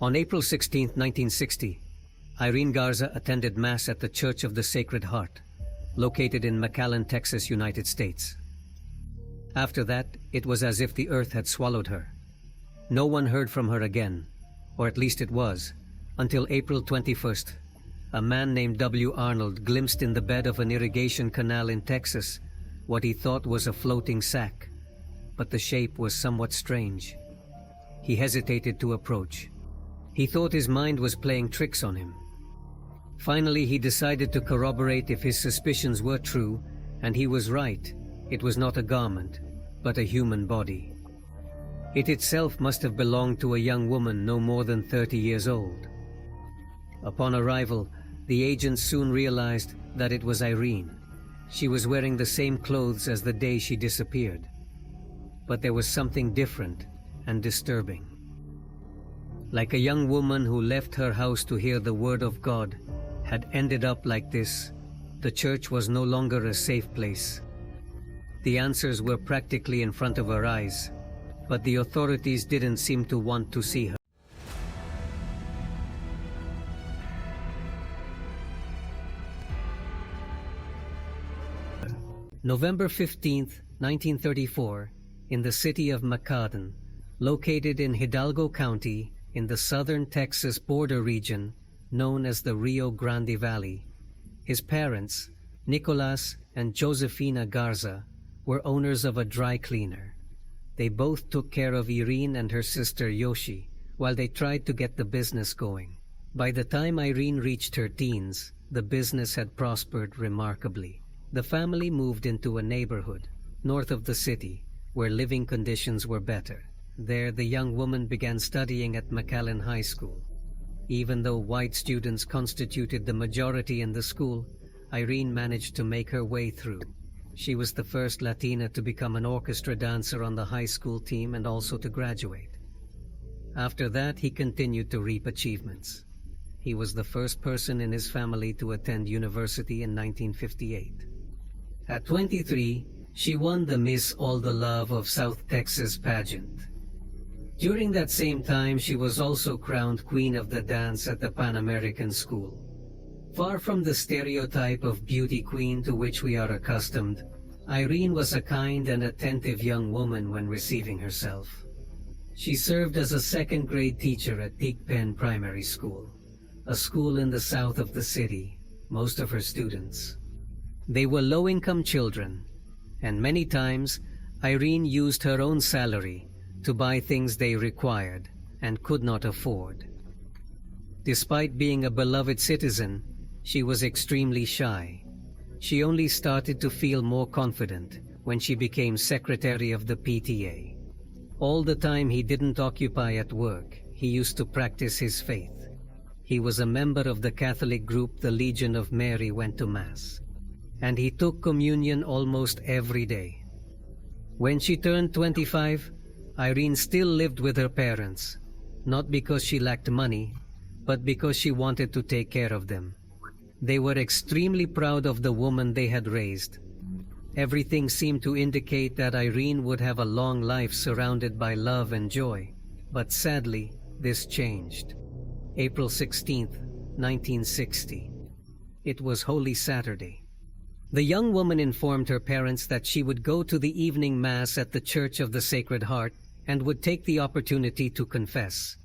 On April 16, 1960, Irene Garza attended Mass at the Church of the Sacred Heart, located in McAllen, Texas, United States. After that, it was as if the earth had swallowed her. No one heard from her again, or at least it was, until April 21st. A man named W. Arnold glimpsed in the bed of an irrigation canal in Texas what he thought was a floating sack, but the shape was somewhat strange. He hesitated to approach. He thought his mind was playing tricks on him. Finally, he decided to corroborate if his suspicions were true, and he was right. It was not a garment, but a human body. It itself must have belonged to a young woman no more than 30 years old. Upon arrival, the agents soon realized that it was Irene. She was wearing the same clothes as the day she disappeared. But there was something different and disturbing. Like a young woman who left her house to hear the word of God had ended up like this, the church was no longer a safe place. The answers were practically in front of her eyes, but the authorities didn't seem to want to see her. November 15, 1934, in the city of McAllen, located in Hidalgo County in the southern Texas border region known as the Rio Grande Valley, his parents, Nicolas and Josefina Garza, were owners of a dry cleaner. They both took care of Irene and her sister Yoshi while they tried to get the business going. By the time Irene reached her teens, the business had prospered remarkably. The family moved into a neighborhood north of the city where living conditions were better. There, the young woman began studying at McAllen High School. Even though white students constituted the majority in the school, Irene managed to make her way through. She was the first Latina to become an orchestra dancer on the high school team and also to graduate. After that, he continued to reap achievements. He was the first person in his family to attend university in 1958. At 23, she won the Miss All the Love of South Texas pageant. During that same time, she was also crowned Queen of the Dance at the Pan American School. Far from the stereotype of beauty queen to which we are accustomed, Irene was a kind and attentive young woman when receiving herself. She served as a second-grade teacher at Thigpen Primary School, a school in the south of the city. Most of her students, they were low-income children, and many times Irene used her own salary to buy things they required and could not afford. Despite being a beloved citizen, she was extremely shy. She only started to feel more confident when she became secretary of the PTA. All the time he didn't occupy at work, he used to practice his faith. He was a member of the Catholic group the Legion of Mary went to Mass, and he took communion almost every day. When she turned 25, Irene still lived with her parents, not because she lacked money, but because she wanted to take care of them. They were extremely proud of the woman they had raised. Everything seemed to indicate that Irene would have a long life surrounded by love and joy, but sadly, this changed. April 16, 1960. It was Holy Saturday. The young woman informed her parents that she would go to the evening Mass at the Church of the Sacred Heart and would take the opportunity to confess.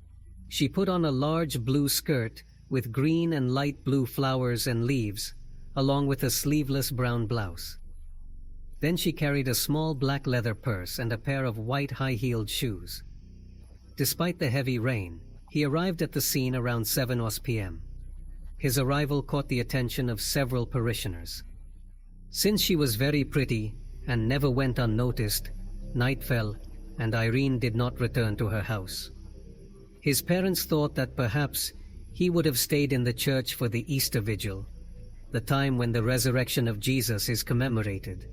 She put on a large blue skirt with green and light blue flowers and leaves, along with a sleeveless brown blouse. Then she carried a small black leather purse and a pair of white high-heeled shoes. Despite the heavy rain, he arrived at the scene around 7 p.m. His arrival caught the attention of several parishioners. Since she was very pretty and never went unnoticed, night fell and Irene did not return to her house. His parents thought that perhaps he would have stayed in the church for the Easter Vigil, the time when the resurrection of Jesus is commemorated.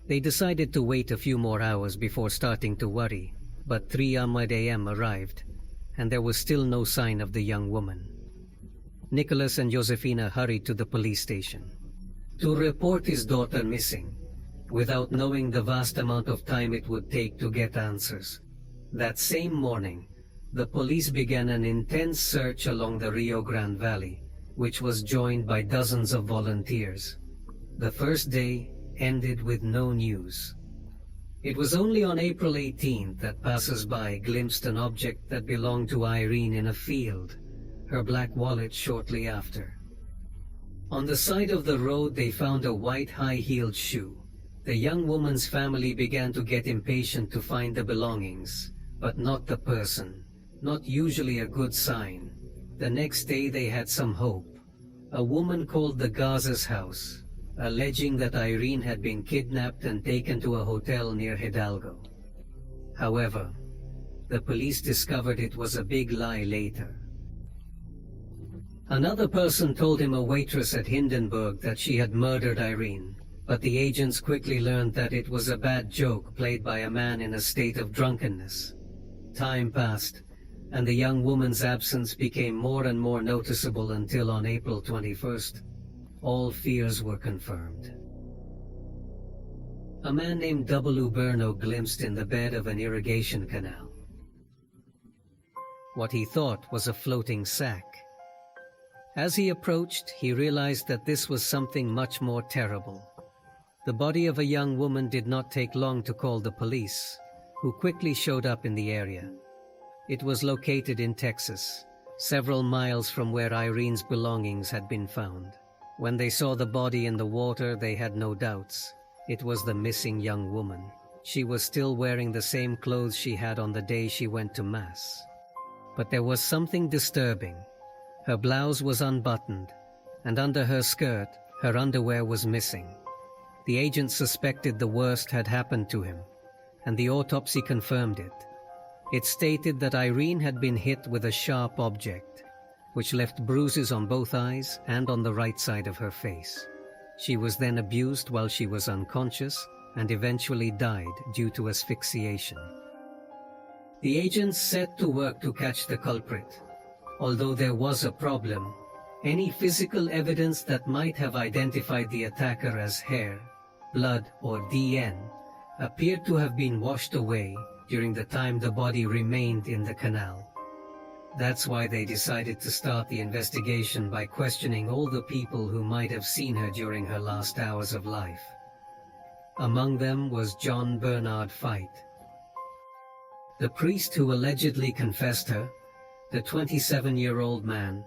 They decided to wait a few more hours before starting to worry, but 3 a.m. arrived, and there was still no sign of the young woman. Nicholas and Josefina hurried to the police station to report his daughter missing, without knowing the vast amount of time it would take to get answers. That same morning, The police began an intense search along the Rio Grande Valley, which was joined by dozens of volunteers. The first day ended with no news. It was only on April 18th that passers-by glimpsed an object that belonged to Irene in a field, her black wallet shortly after. On the side of the road they found a white high-heeled shoe. The young woman's family began to get impatient to find the belongings, but not the person. Not usually a good sign. The next day they had some hope. A woman called the Garza's house, alleging that Irene had been kidnapped and taken to a hotel near Hidalgo. However, the police discovered it was a big lie later. Another person told him a waitress at Hindenburg that she had murdered Irene, but the agents quickly learned that it was a bad joke played by a man in a state of drunkenness. Time passed, and the young woman's absence became more and more noticeable until on April 21st, all fears were confirmed. A man named W. Berno glimpsed in the bed of an irrigation canal what he thought was a floating sack. As he approached, he realized that this was something much more terrible. The body of a young woman did not take long to call the police, who quickly showed up in the area. It was located in Texas, several miles from where Irene's belongings had been found. When they saw the body in the water, they had no doubts. It was the missing young woman. She was still wearing the same clothes she had on the day she went to Mass. But there was something disturbing. Her blouse was unbuttoned, and under her skirt, her underwear was missing. The agent suspected the worst had happened to him, and the autopsy confirmed it. It stated that Irene had been hit with a sharp object, which left bruises on both eyes and on the right side of her face. She was then abused while she was unconscious and eventually died due to asphyxiation. The agents set to work to catch the culprit. Although there was a problem, any physical evidence that might have identified the attacker as hair, blood, or DNA appeared to have been washed away during the time the body remained in the canal. That's why they decided to start the investigation by questioning all the people who might have seen her during her last hours of life. Among them was John Bernard Fight. The priest who allegedly confessed her, the 27-year-old man,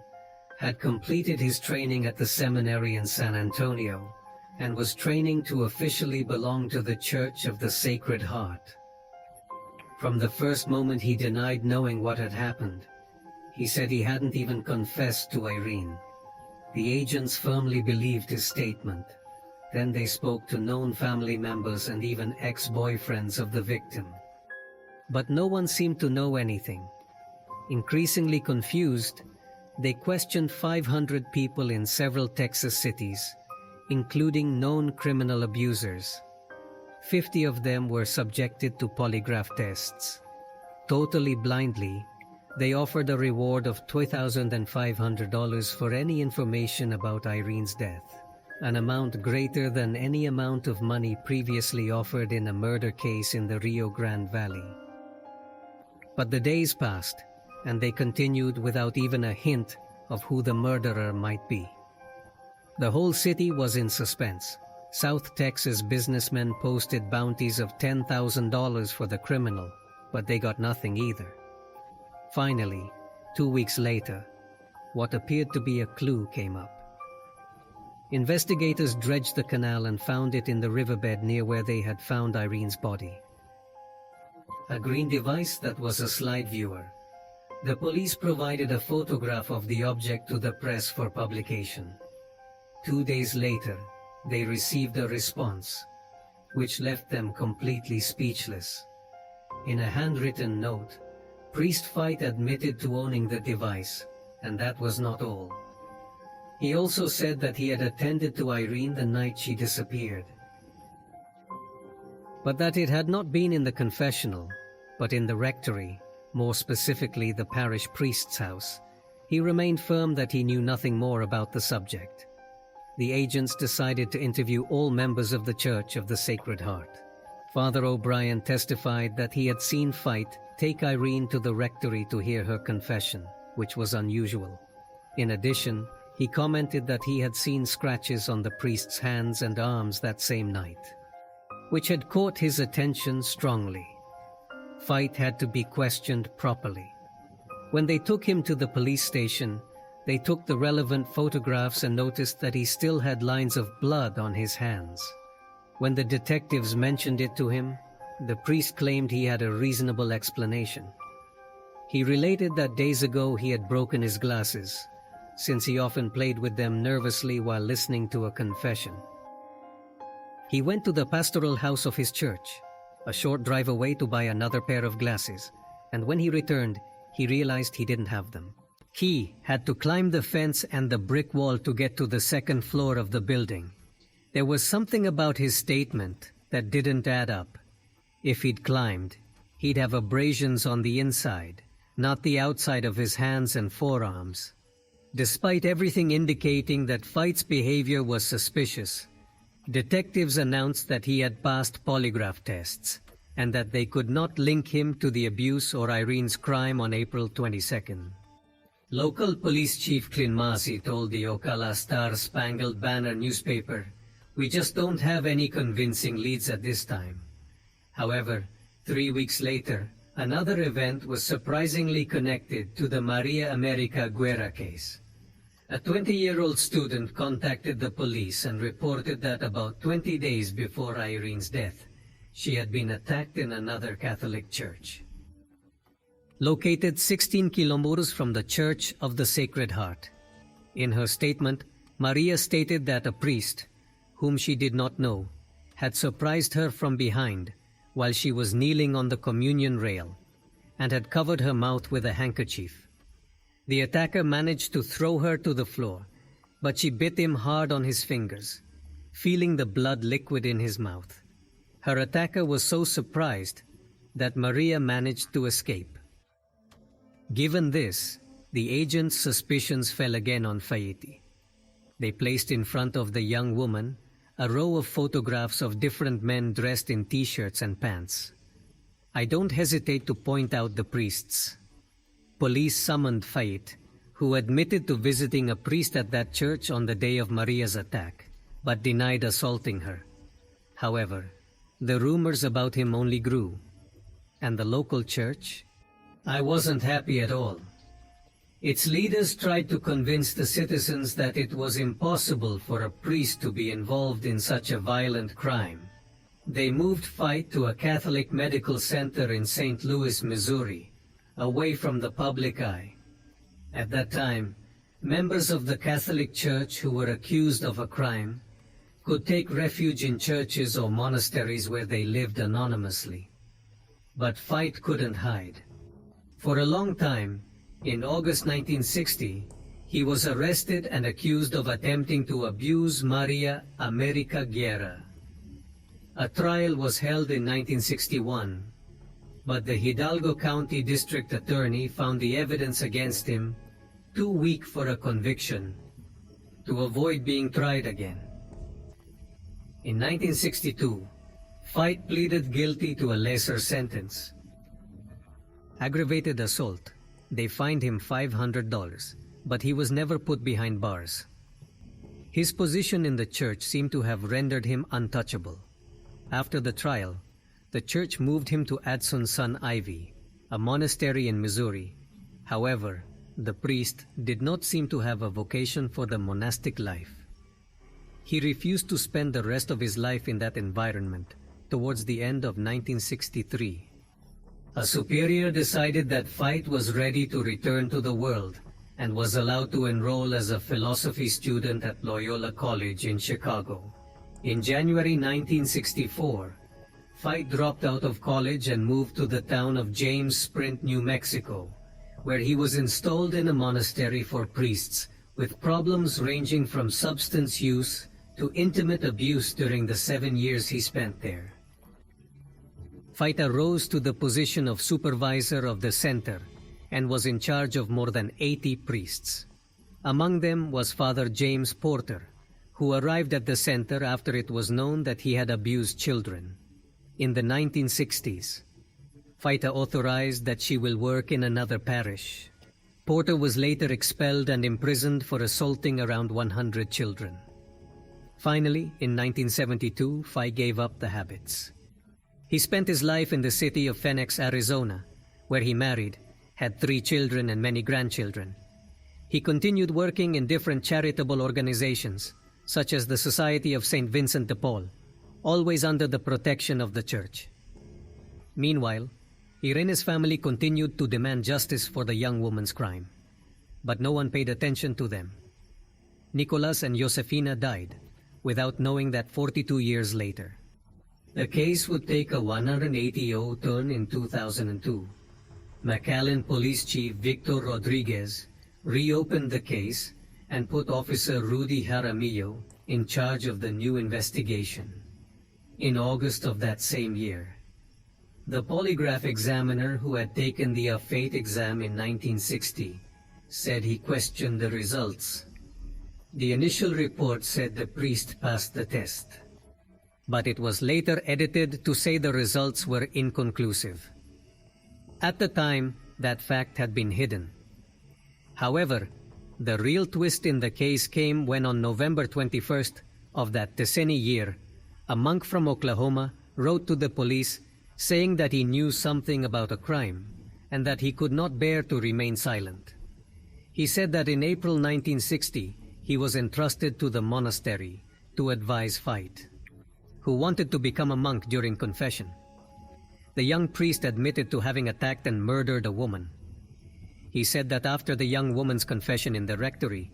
had completed his training at the seminary in San Antonio and was training to officially belong to the Church of the Sacred Heart. From the first moment he denied knowing what had happened. He said he hadn't even confessed to Irene. The agents firmly believed his statement. Then they spoke to known family members and even ex-boyfriends of the victim. But no one seemed to know anything. Increasingly confused, they questioned 500 people in several Texas cities, including known criminal abusers. 50 of them were subjected to polygraph tests. Totally blindly, they offered a reward of $2,500 for any information about Irene's death, an amount greater than any amount of money previously offered in a murder case in the Rio Grande Valley. But the days passed, and they continued without even a hint of who the murderer might be. The whole city was in suspense. South Texas businessmen posted bounties of $10,000 for the criminal, but they got nothing either. Finally, 2 weeks later, what appeared to be a clue came up. Investigators dredged the canal and found it in the riverbed near where they had found Irene's body. A green device that was a slide viewer. The police provided a photograph of the object to the press for publication. 2 days later, they received a response, which left them completely speechless. In a handwritten note, Priest Fight admitted to owning the device, and that was not all. He also said that he had attended to Irene the night she disappeared, but that it had not been in the confessional, but in the rectory, more specifically the parish priest's house. He remained firm that he knew nothing more about the subject. The agents decided to interview all members of the Church of the Sacred Heart. Father O'Brien testified that he had seen Fight take Irene to the rectory to hear her confession, which was unusual. In addition, he commented that he had seen scratches on the priest's hands and arms that same night, which had caught his attention strongly. Fight had to be questioned properly. When they took him to the police station, they took the relevant photographs and noticed that he still had lines of blood on his hands. When the detectives mentioned it to him, the priest claimed he had a reasonable explanation. He related that days ago he had broken his glasses, since he often played with them nervously while listening to a confession. He went to the pastoral house of his church, a short drive away, to buy another pair of glasses, and when he returned, he realized he didn't have them. He had to climb the fence and the brick wall to get to the second floor of the building. There was something about his statement that didn't add up. If he'd climbed, he'd have abrasions on the inside, not the outside of his hands and forearms. Despite everything indicating that Fight's behavior was suspicious, detectives announced that he had passed polygraph tests and that they could not link him to the abuse or Irene's crime on April 22nd. Local Police Chief Clint Massey told the Ocala Star-Spangled Banner newspaper, "We just don't have any convincing leads at this time." However, 3 weeks later, another event was surprisingly connected to the Maria America Guerra case. A 20-year-old student contacted the police and reported that about 20 days before Irene's death, she had been attacked in another Catholic church, located 16 kilometers from the Church of the Sacred Heart. In her statement, Maria stated that a priest, whom she did not know, had surprised her from behind while she was kneeling on the communion rail and had covered her mouth with a handkerchief. The attacker managed to throw her to the floor, but she bit him hard on his fingers, feeling the blood liquid in his mouth. Her attacker was so surprised that Maria managed to escape. Given this, the agent's suspicions fell again on Faiti. They placed in front of the young woman a row of photographs of different men dressed in t-shirts and pants. I don't hesitate to point out the priests. Police summoned Fait, who admitted to visiting a priest at that church on the day of Maria's attack, but denied assaulting her. However, the rumors about him only grew, and the local church? I wasn't happy at all. Its leaders tried to convince the citizens that it was impossible for a priest to be involved in such a violent crime. They moved Fait to a Catholic medical center in St. Louis, Missouri, away from the public eye. At that time, members of the Catholic Church who were accused of a crime could take refuge in churches or monasteries where they lived anonymously. But Fait couldn't hide. For a long time, in August 1960, he was arrested and accused of attempting to abuse Maria America Guerra. A trial was held in 1961, but the Hidalgo County District Attorney found the evidence against him too weak for a conviction to avoid being tried again. In 1962, Fait pleaded guilty to a lesser sentence. Aggravated assault. They fined him $500, but he was never put behind bars. His position in the church seemed to have rendered him untouchable. After the trial, the church moved him to Adson's son Ivy, a monastery in Missouri. However, the priest did not seem to have a vocation for the monastic life. He refused to spend the rest of his life in that environment towards the end of 1963. A superior decided that Fait was ready to return to the world and was allowed to enroll as a philosophy student at Loyola College in Chicago. In January 1964, Fait dropped out of college and moved to the town of James Sprint, New Mexico, where he was installed in a monastery for priests with problems ranging from substance use to intimate abuse during the 7 years he spent there. Fait rose to the position of supervisor of the center and was in charge of more than 80 priests. Among them was Father James Porter, who arrived at the center after it was known that he had abused children. In the 1960s, Faita authorized that she will work in another parish. Porter was later expelled and imprisoned for assaulting around 100 children. Finally, in 1972, Fai gave up the habits. He spent his life in the city of Phoenix, Arizona, where he married, had 3 children and many grandchildren. He continued working in different charitable organizations, such as the Society of St. Vincent de Paul, always under the protection of the church. Meanwhile, Irene's family continued to demand justice for the young woman's crime, but no one paid attention to them. Nicolas and Josefina died, without knowing that 42 years later. The case would take a 180-0 turn in 2002. McAllen Police Chief Victor Rodriguez reopened the case and put Officer Rudy Jaramillo in charge of the new investigation. In August of that same year, the polygraph examiner who had taken the fate exam in 1960 said he questioned the results. The initial report said the priest passed the test, but it was later edited to say the results were inconclusive. At the time, that fact had been hidden. However, the real twist in the case came when on November 21st of that Tesseni year, a monk from Oklahoma wrote to the police saying that he knew something about a crime and that he could not bear to remain silent. He said that in April 1960, he was entrusted to the monastery to advise Fait, who wanted to become a monk during confession. The young priest admitted to having attacked and murdered a woman. He said that after the young woman's confession in the rectory,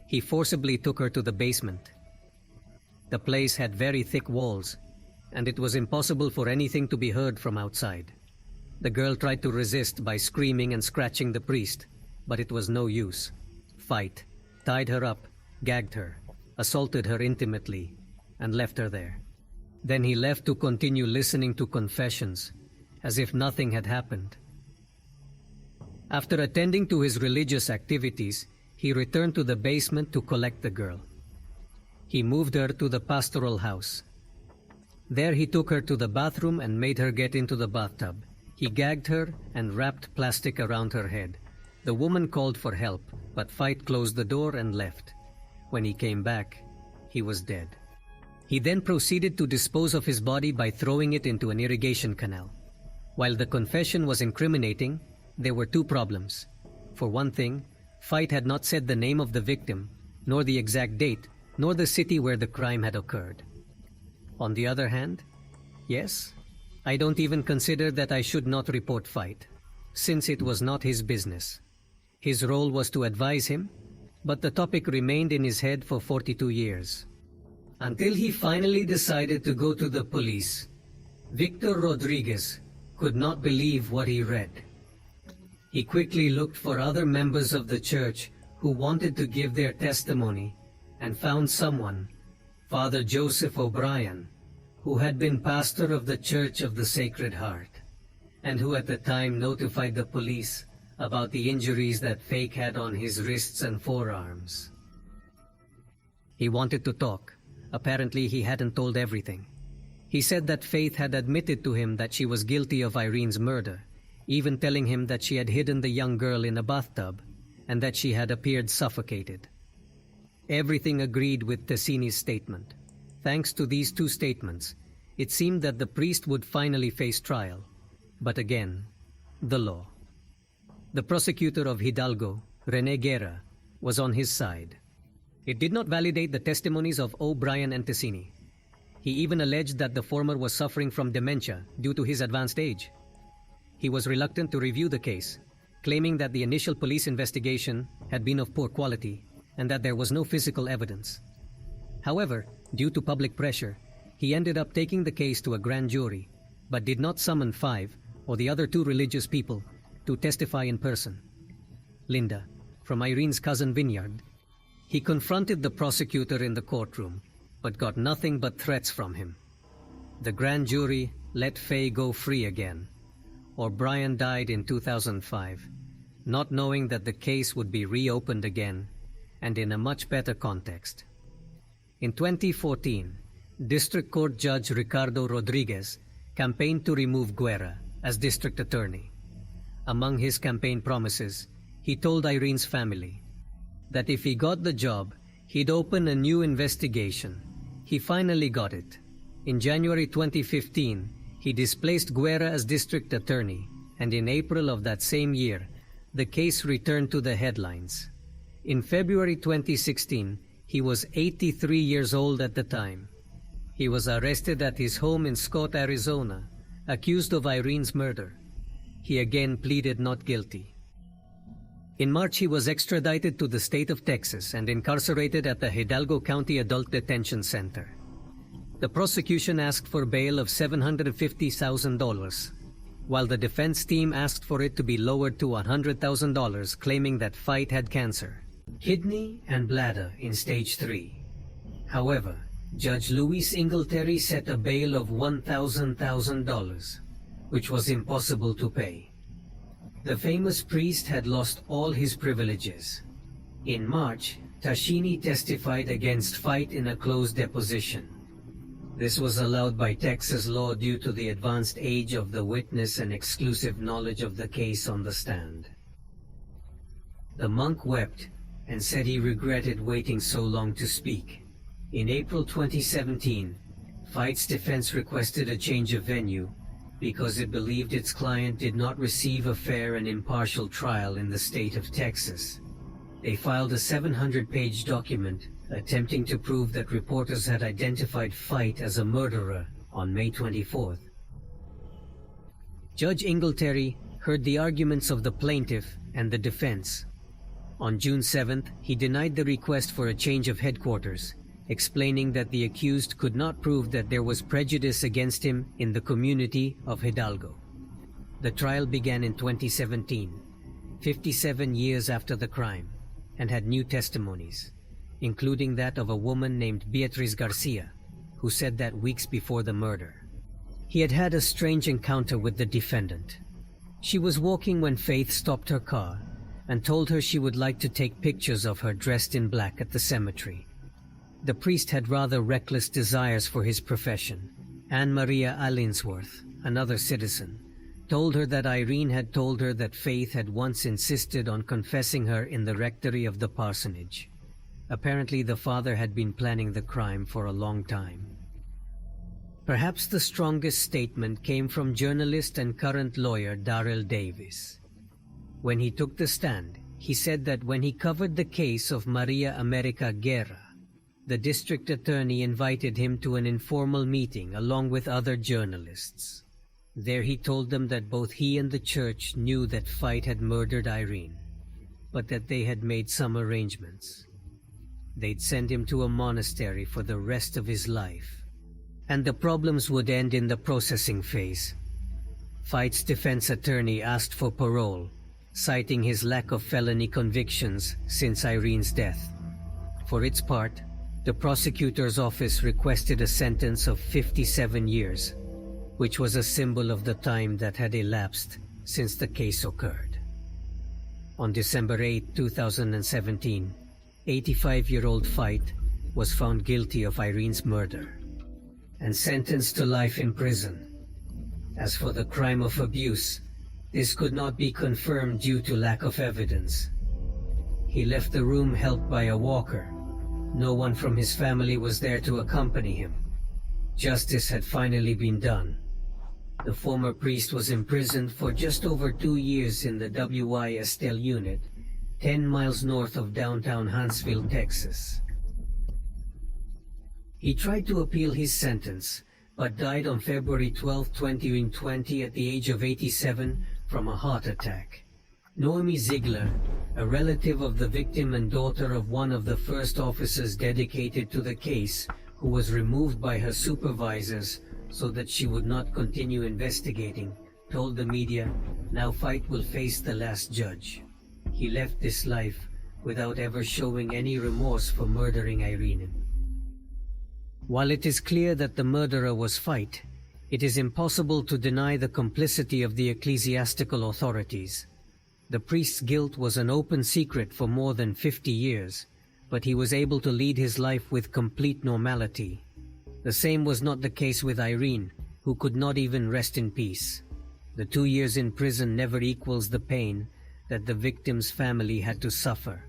he forcibly took her to the basement. The place had very thick walls, and it was impossible for anything to be heard from outside. The girl tried to resist by screaming and scratching the priest, but it was no use. Fait tied her up, gagged her, assaulted her intimately, and left her there. Then he left to continue listening to confessions, as if nothing had happened. After attending to his religious activities, he returned to the basement to collect the girl. He moved her to the pastoral house. There he took her to the bathroom and made her get into the bathtub. He gagged her and wrapped plastic around her head. The woman called for help, but Fait closed the door and left. When he came back, he was dead. He then proceeded to dispose of his body by throwing it into an irrigation canal. While the confession was incriminating, there were 2 problems. For one thing, Fait had not said the name of the victim, nor the exact date, nor the city where the crime had occurred. On the other hand, yes, I don't even consider that I should not report Fait, since it was not his business. His role was to advise him, but the topic remained in his head for 42 years. Until he finally decided to go to the police, Victor Rodriguez could not believe what he read. He quickly looked for other members of the church who wanted to give their testimony and found someone, Father Joseph O'Brien, who had been pastor of the Church of the Sacred Heart, and who at the time notified the police about the injuries that Fake had on his wrists and forearms. He wanted to talk. Apparently, he hadn't told everything. He said that Faith had admitted to him that she was guilty of Irene's murder, even telling him that she had hidden the young girl in a bathtub and that she had appeared suffocated. Everything agreed with Tessini's statement. Thanks to these 2 statements, it seemed that the priest would finally face trial. But again, the law. The prosecutor of Hidalgo, Irene Garza, was on his side. It did not validate the testimonies of O'Brien and Tessini. He even alleged that the former was suffering from dementia due to his advanced age. He was reluctant to review the case, claiming that the initial police investigation had been of poor quality and that there was no physical evidence. However, due to public pressure, he ended up taking the case to a grand jury, but did not summon 5 or the other 2 religious people to testify in person. Linda, from Irene's cousin Vineyard, he confronted the prosecutor in the courtroom, but got nothing but threats from him. The grand jury let Faye go free again. O'Brien died in 2005, not knowing that the case would be reopened again and in a much better context. In 2014, District Court Judge Ricardo Rodriguez campaigned to remove Guerra as district attorney. Among his campaign promises, he told Irene's family that if he got the job, he'd open a new investigation. He finally got it. In January 2015, he displaced Guerra as district attorney, and in April of that same year, the case returned to the headlines. In February 2016, he was 83 years old at the time. He was arrested at his home in Scott, Arizona, accused of Irene's murder. He again pleaded not guilty. In March, he was extradited to the state of Texas and incarcerated at the Hidalgo County Adult Detention Center. The prosecution asked for bail of $750,000, while the defense team asked for it to be lowered to $100,000, claiming that Fight had cancer, kidney and bladder in stage 3. However, Judge Louis Ingleterry set a bail of $1,000, which was impossible to pay. The famous priest had lost all his privileges. In March, Tashini testified against Fight in a closed deposition. This was allowed by Texas law due to the advanced age of the witness and exclusive knowledge of the case on the stand. The monk wept and said he regretted waiting so long to speak. In April 2017, Fight's defense requested a change of venue because it believed its client did not receive a fair and impartial trial in the state of Texas. They filed a 700-page document attempting to prove that reporters had identified Fight as a murderer on May 24th. Judge Ingleterry heard the arguments of the plaintiff and the defense. On June 7th, he denied the request for a change of headquarters, explaining that the accused could not prove that there was prejudice against him in the community of Hidalgo. The trial began in 2017, 57 years after the crime, and had new testimonies, including that of a woman named Beatriz Garcia, who said that weeks before the murder, he had had a strange encounter with the defendant. She was walking when Faith stopped her car and told her she would like to take pictures of her dressed in black at the cemetery. The priest had rather reckless desires for his profession. Anne Maria Allensworth, another citizen, told her that Irene had told her that Faith had once insisted on confessing her in the rectory of the parsonage. Apparently, the father had been planning the crime for a long time. Perhaps the strongest statement came from journalist and current lawyer Darrell Davis. When he took the stand, he said that when he covered the case of Maria America Guerra, the district attorney invited him to an informal meeting along with other journalists. There he told them that both he and the church knew that Fight had murdered Irene, but that they had made some arrangements. They'd send him to a monastery for the rest of his life, and the problems would end in the processing phase. Fight's defense attorney asked for parole, citing his lack of felony convictions since Irene's death. For its part, the prosecutor's office requested a sentence of 57 years, which was a symbol of the time that had elapsed since the case occurred. On December 8, 2017, 85-year-old Fight was found guilty of Irene's murder and sentenced to life in prison. As for the crime of abuse, this could not be confirmed due to lack of evidence. He left the room helped by a walker. No one from his family was there to accompany him. Justice had finally been done. The former priest was imprisoned for just over 2 years in the W.Y. Estelle unit, 10 miles north of downtown Huntsville, Texas. He tried to appeal his sentence, but died on February 12, 2020 at the age of 87 from a heart attack. Noemi Ziegler, a relative of the victim and daughter of one of the first officers dedicated to the case, who was removed by her supervisors so that she would not continue investigating, told the media, "Now Fight will face the last judge. He left this life without ever showing any remorse for murdering Irene." While it is clear that the murderer was Fight, it is impossible to deny the complicity of the ecclesiastical authorities. The priest's guilt was an open secret for more than 50 years, but he was able to lead his life with complete normality. The same was not the case with Irene, who could not even rest in peace. The 2 years in prison never equals the pain that the victim's family had to suffer.